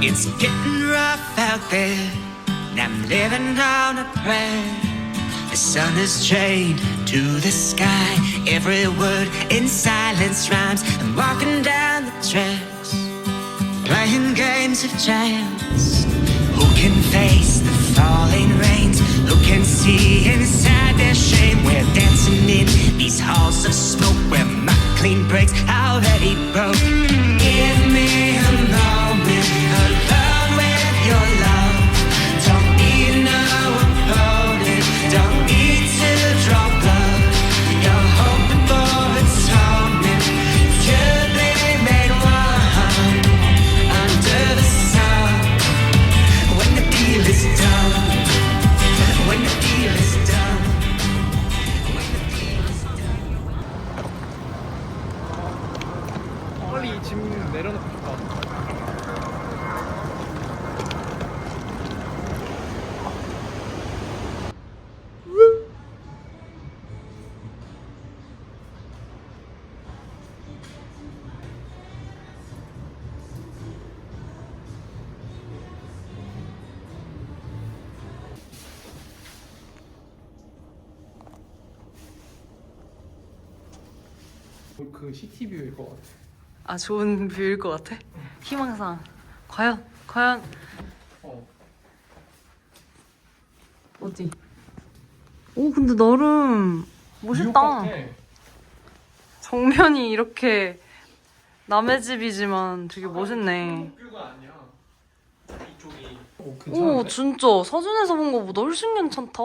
It's getting rough out there, and I'm living on a prayer. The sun is chained to the sky. Every word in silence rhymes. I'm walking down the tracks, playing games of chance. Who can face the falling rains? Who can see inside their shame? We're dancing in these halls of smoke where my clean breaks already broke. Give me a moment alone with your love. Don't need no opponent, don't need to draw blood. You're hoping for atonement, could be made one under the sun. When the deal is done, when the deal is done, when the deal is done. 빨리 이 짐 내려놓고 싶다. 그 시티뷰일 것 같아. 아, 좋은 뷰일 것 같아? 희망사항. 과연? 어디? 오, 근데 나름 멋있다. 정면이 이렇게 남의 집이지만 되게 멋있네. 뷰가 아니야. 이쪽이. 오, 괜찮은데? 진짜 사진에서 본 거보다 훨씬 괜찮다.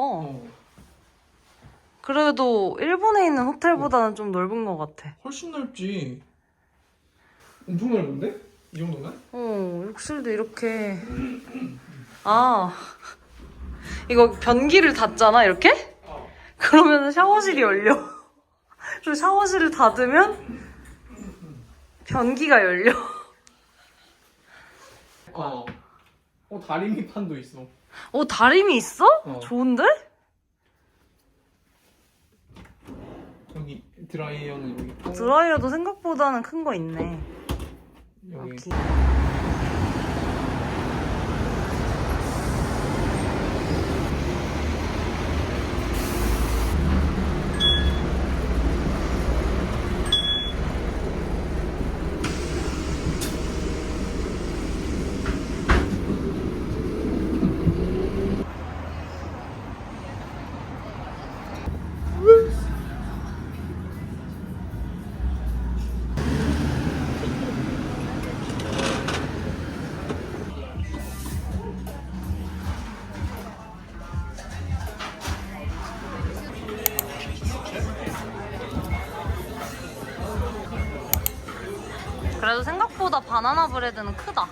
그래도 일본에 있는 호텔보다는 좀 넓은 것 같아. 훨씬 넓지. 엄청 넓은데? 이 정도면? 욕실도 이렇게. 아, 이거 변기를 닫잖아, 이렇게? 그러면 샤워실이 열려. 그리고 샤워실을 닫으면 변기가 열려. 다리미판도 있어. 다림이 있어? 좋은데? 여기 드라이어는 여기 있고. 드라이어도 생각보다는 큰 거 있네. 여기. 그래도 생각보다 바나나 브레드는 크다.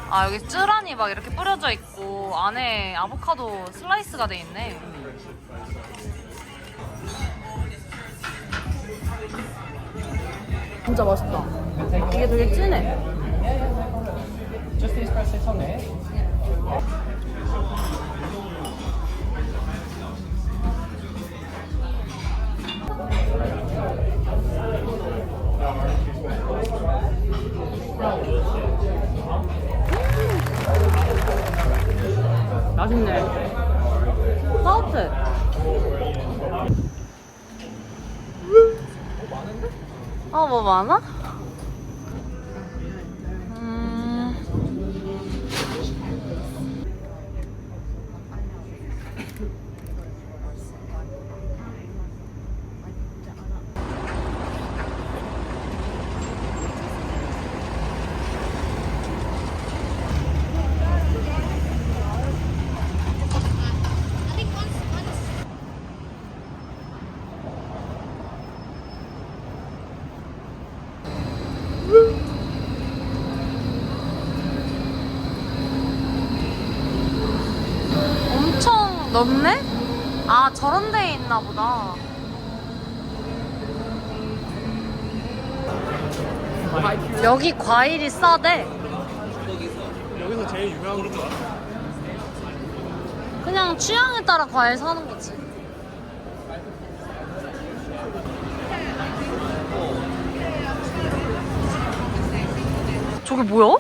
아, 여기 쯔란이 막 이렇게 뿌려져 있고 안에 아보카도 슬라이스가 돼 있네. 진짜 맛있다. 이게 되게 진해. Just espresso tonic. 맛있네. 따뜻해. 뭐 많아? 엄청 넓네? 아, 저런 데에 있나 보다. 여기 과일이 싸대. 여기서 제일 유명한 게 뭐야? 그냥 취향에 따라 과일 사는 거지. 저게 뭐야?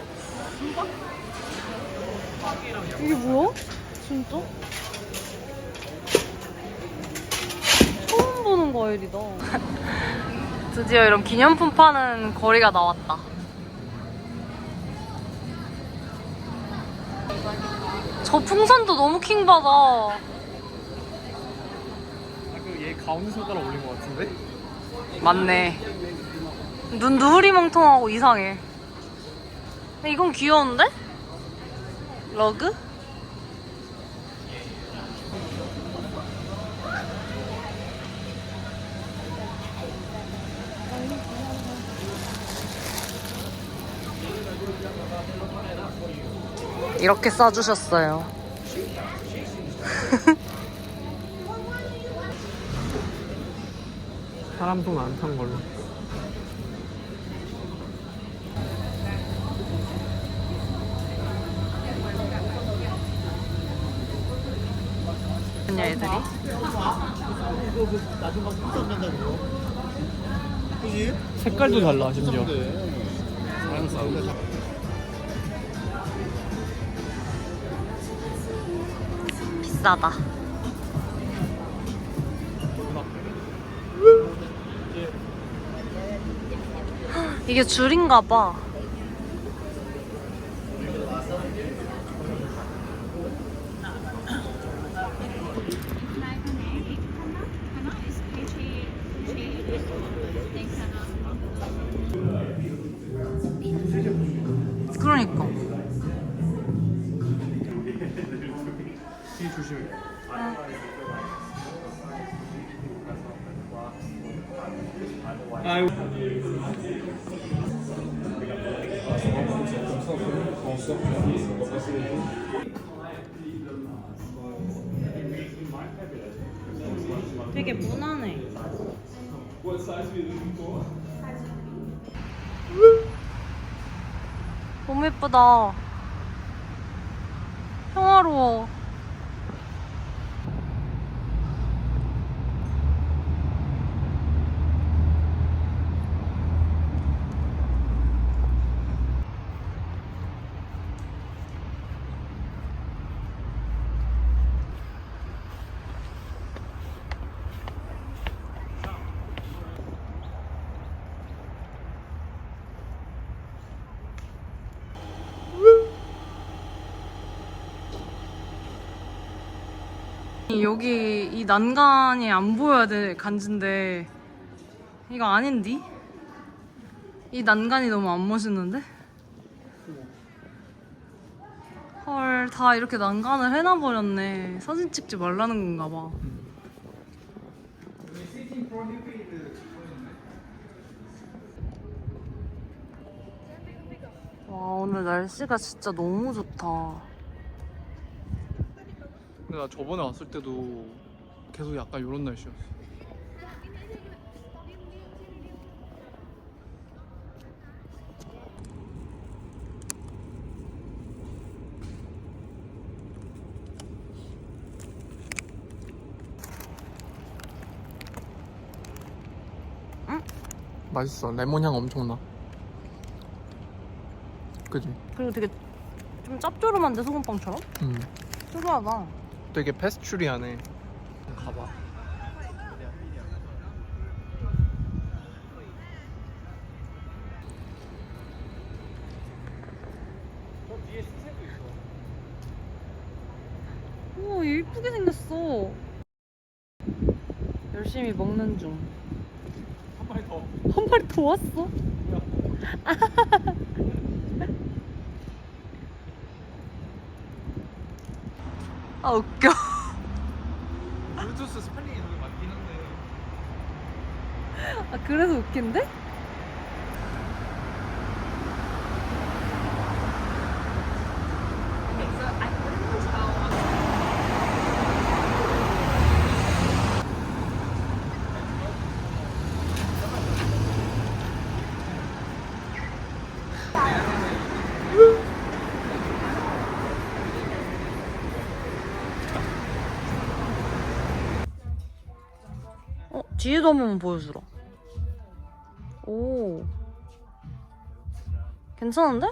이게 뭐야? 진짜? 처음 보는 과일이다. 드디어 이런 기념품 파는 거리가 나왔다. 저 풍선도 너무 킹받아. 얘 가운데 손가락 올린 것 같은데? 맞네. 눈도 흐리멍텅하고 이상해. 근데 이건 귀여운데? 러그? 이렇게 싸주셨어요. 사람 손 안 탄 걸로. 뭐냐 애들이? 색깔도 달라 심지어. 비싸다. 이게 줄인가 봐. 그러니까. 뒤 조심해. 아유. 되게 무난해. 너무 예쁘다. 평화로워. 여기 이 난간이 안 보여야 될 간지인데 이거 아닌디? 이 난간이 너무 안 멋있는데? 헐, 다 이렇게 난간을 해놔버렸네. 사진 찍지 말라는 건가 봐. 와, 오늘 날씨가 진짜 너무 좋다. 근데 나 저번에 왔을 때도 계속 약간 이런 날씨였어. 응? 맛있어. 레몬 향 엄청 나. 그지? 그리고 되게 좀 짭조름한데 소금빵처럼? 특이하다. 되게 패스츄리하네. 가봐. 저 뒤에 수세도 있어. 우와, 얘 이쁘게 생겼어. 열심히 먹는 중. 한 마리 더. 한 마리 더 왔어? 아, 웃겨. 블루투스 스펠링이 저기 맞긴 한데. 아, 그래서 웃긴데? 뒤에도 한 번만 보여주라. 오. 괜찮은데?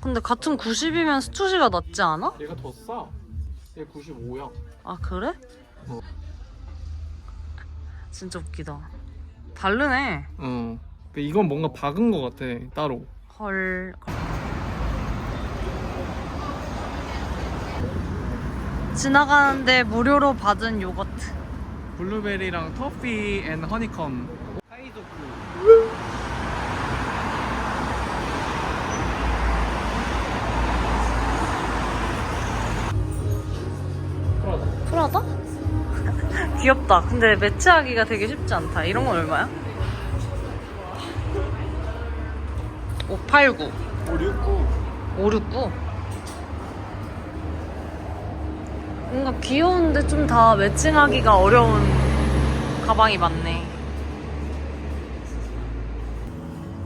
근데 같은 90이면 스투시가 낫지 않아? 얘가 더 싸. 얘 95야. 아, 그래? 어. 진짜 웃기다. 다르네. 이건 뭔가 박은 거 같아, 따로. 헐. 지나가는데 무료로 받은 요거트. 블루베리랑 터피 앤 허니컴. 사이좋고. 프라다? 귀엽다. 근데 매치하기가 되게 쉽지 않다. 이런 건 얼마야? 589. 569. 569. 뭔가 귀여운데 좀 다 매칭하기가 어려운 가방이 많네.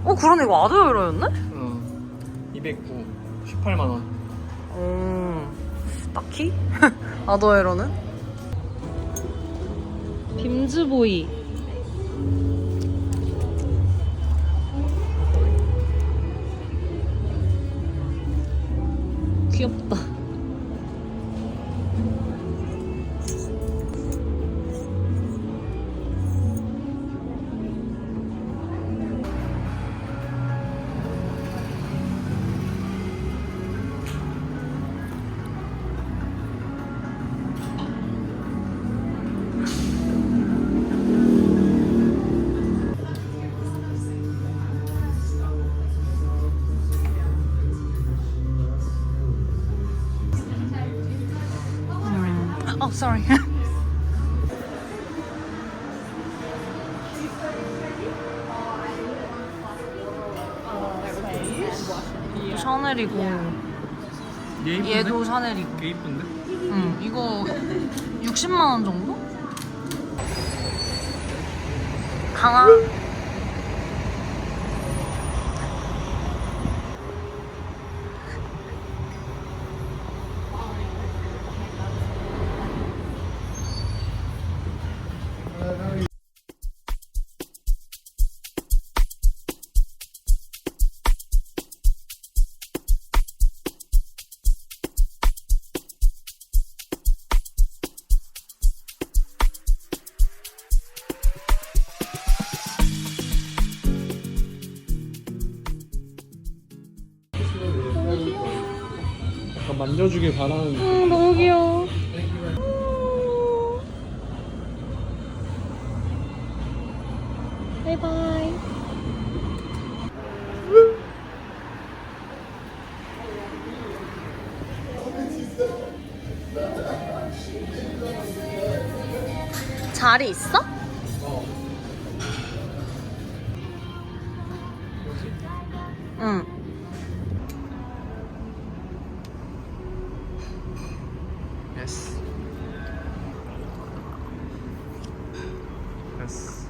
그러네. 이거 아더웨어였네? 209. 18만원. 딱히? 아더웨어는? 빔즈보이. 귀엽다. Sorry. 샤넬이고 얘도 샤넬이고. 개 이쁜데? 이거 60만 원 정도? 강아. 약간 만져주길 바라는. 너무 귀여워. 바이바이. 자리 있어? 응. 예스. 예스.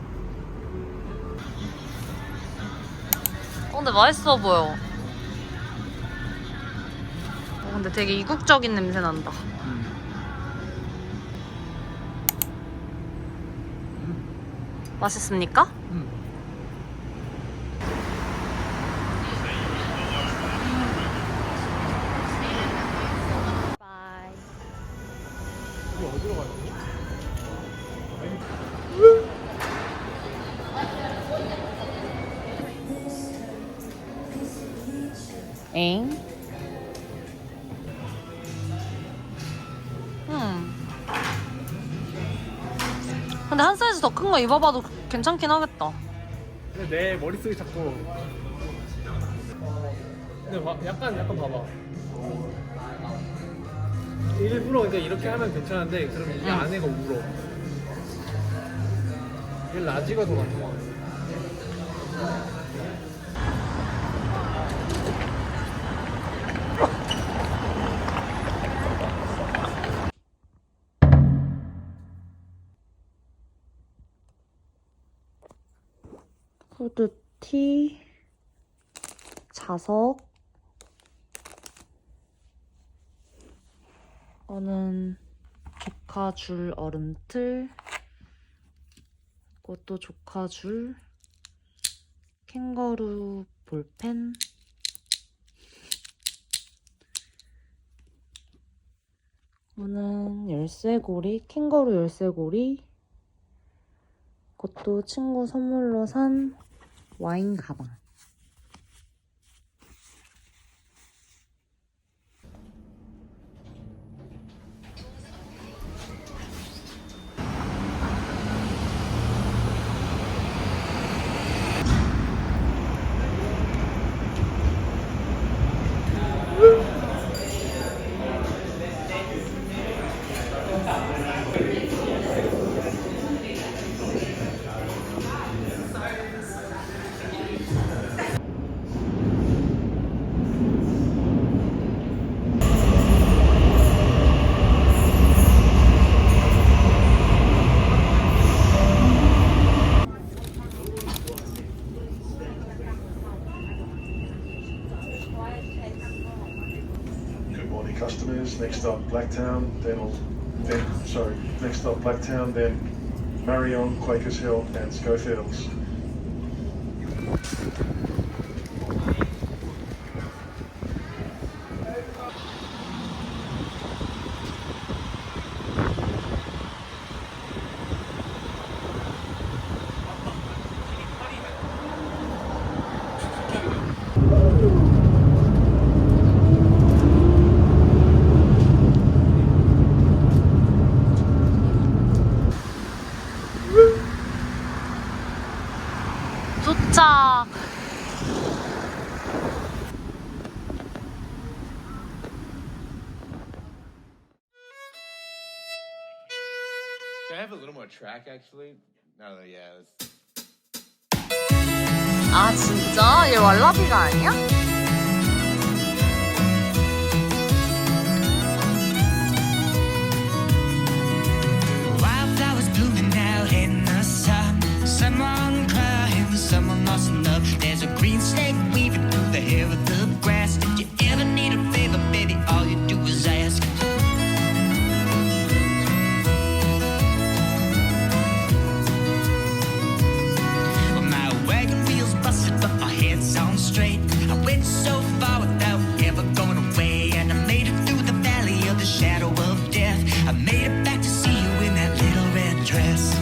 근데 맛있어 보여. 근데 되게 이국적인 냄새 난다. 맛있습니까? 바이. 이게 어디로 가야 돼? 엥? 근데 한 사이즈 더 큰 거 입어봐도 괜찮긴 하겠다. 근데 내 머릿속이 자꾸. 근데 약간 봐봐. 일부러 이제 이렇게 하면 괜찮은데 그럼 이 안에가 울어. 얘 라지가 더 낫는 거 같아. 후드티, 자석, 이거는 조카줄 얼음틀, 이것도 조카줄, 캥거루 볼펜, 이거는 열쇠고리, 캥거루 열쇠고리. 그것도 친구 선물로 산 와인 가방. Good morning, customers. Next up, Blacktown, next up, Blacktown, then Marion, Quakers Hill, and Schofields. 도착! Can I have a little more track, actually? No, yeah. 아 진짜? 얘 왈라비가 아니야? Wildflowers blooming out in the sun. Someone crying, someone lost in love. There's a green snake weaving through the hair of the grass. If you ever need a favor, baby, all you do is ask. Well, my wagon wheels busted, but my head's on straight. I went so far without ever going away, and I made it through the valley of the shadow of death. I made it back to see you in that little red dress.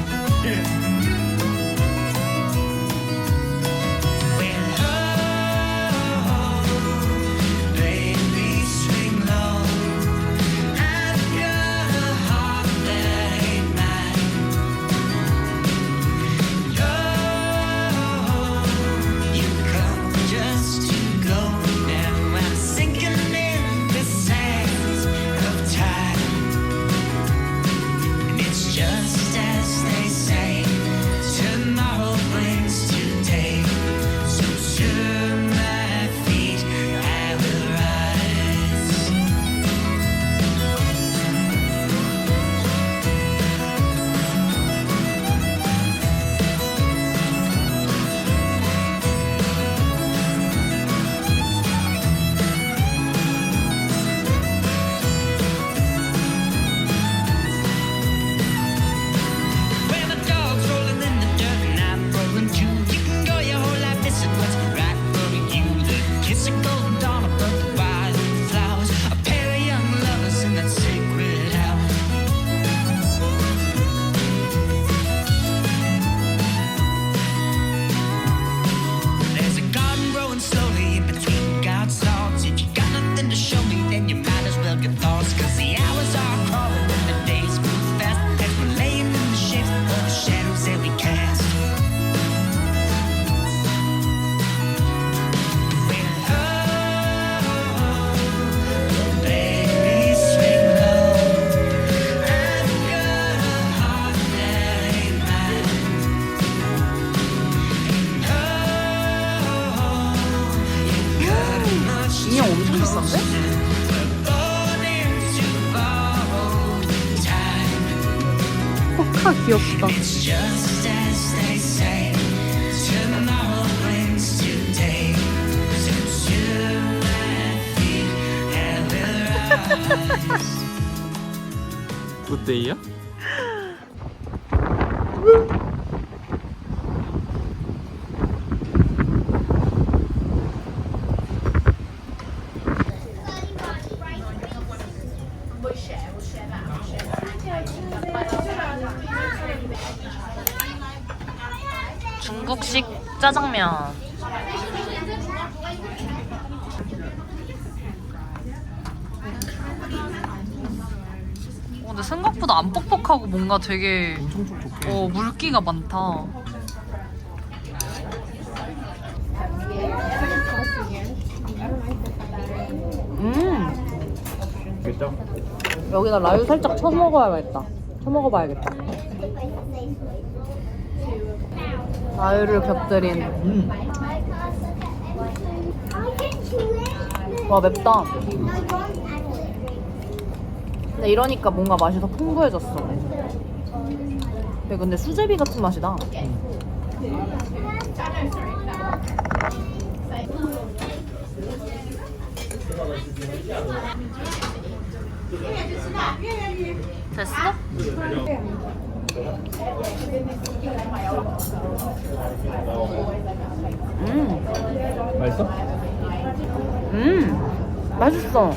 Just as they say, tomorrow brings today. So to my feet I will rise. Where the dog's rolling in the dirt and I'm rolling too. You can go your whole life missing what's right for you. The kiss of golden dawn above the wildflowers. A pair of young lovers in that sacred hour. There's a garden growing slowly in between God's thoughts. If you got nothing to show me, then you might as well get lost. Cause the hours are crawling and the days move fast. As we're laying in the shapes of the shadows that we cast. Baby, swing low. I've got a heart that ain't mine. You got much 인형 엄청 비싼데? born into borrowed time. 포카 귀엽다. It's just as they say, tomorrow brings today. So to my feet I will rise. 굿데이야? We'll share that. 중국식 짜장면. 근데 생각보다 안 뻑뻑하고 뭔가 되게 엄청 촉촉해. 물기가 많다. 그죠? 여기다 라유 살짝 쳐먹어야겠다. 쳐먹어봐야겠다. 라유를 곁들인. 와, 맵다. 근데 이러니까 뭔가 맛이 더 풍부해졌어. 근데 수제비 같은 맛이다. 됐어? 맛있어? 맛있어.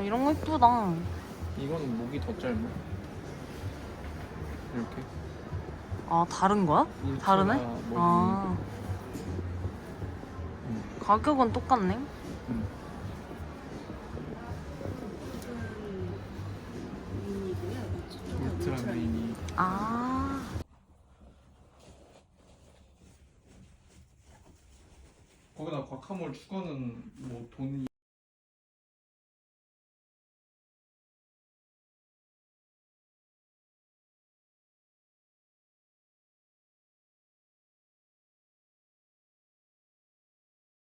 이런 거 이쁘다. 이거는 목이 더 짧아. 이렇게. 아, 다른 거야? 울트라 다르네? 뭐 아. 가격은 똑같네. 울트라 미니. 아. 거기다 과카몰 추가는 뭐 돈이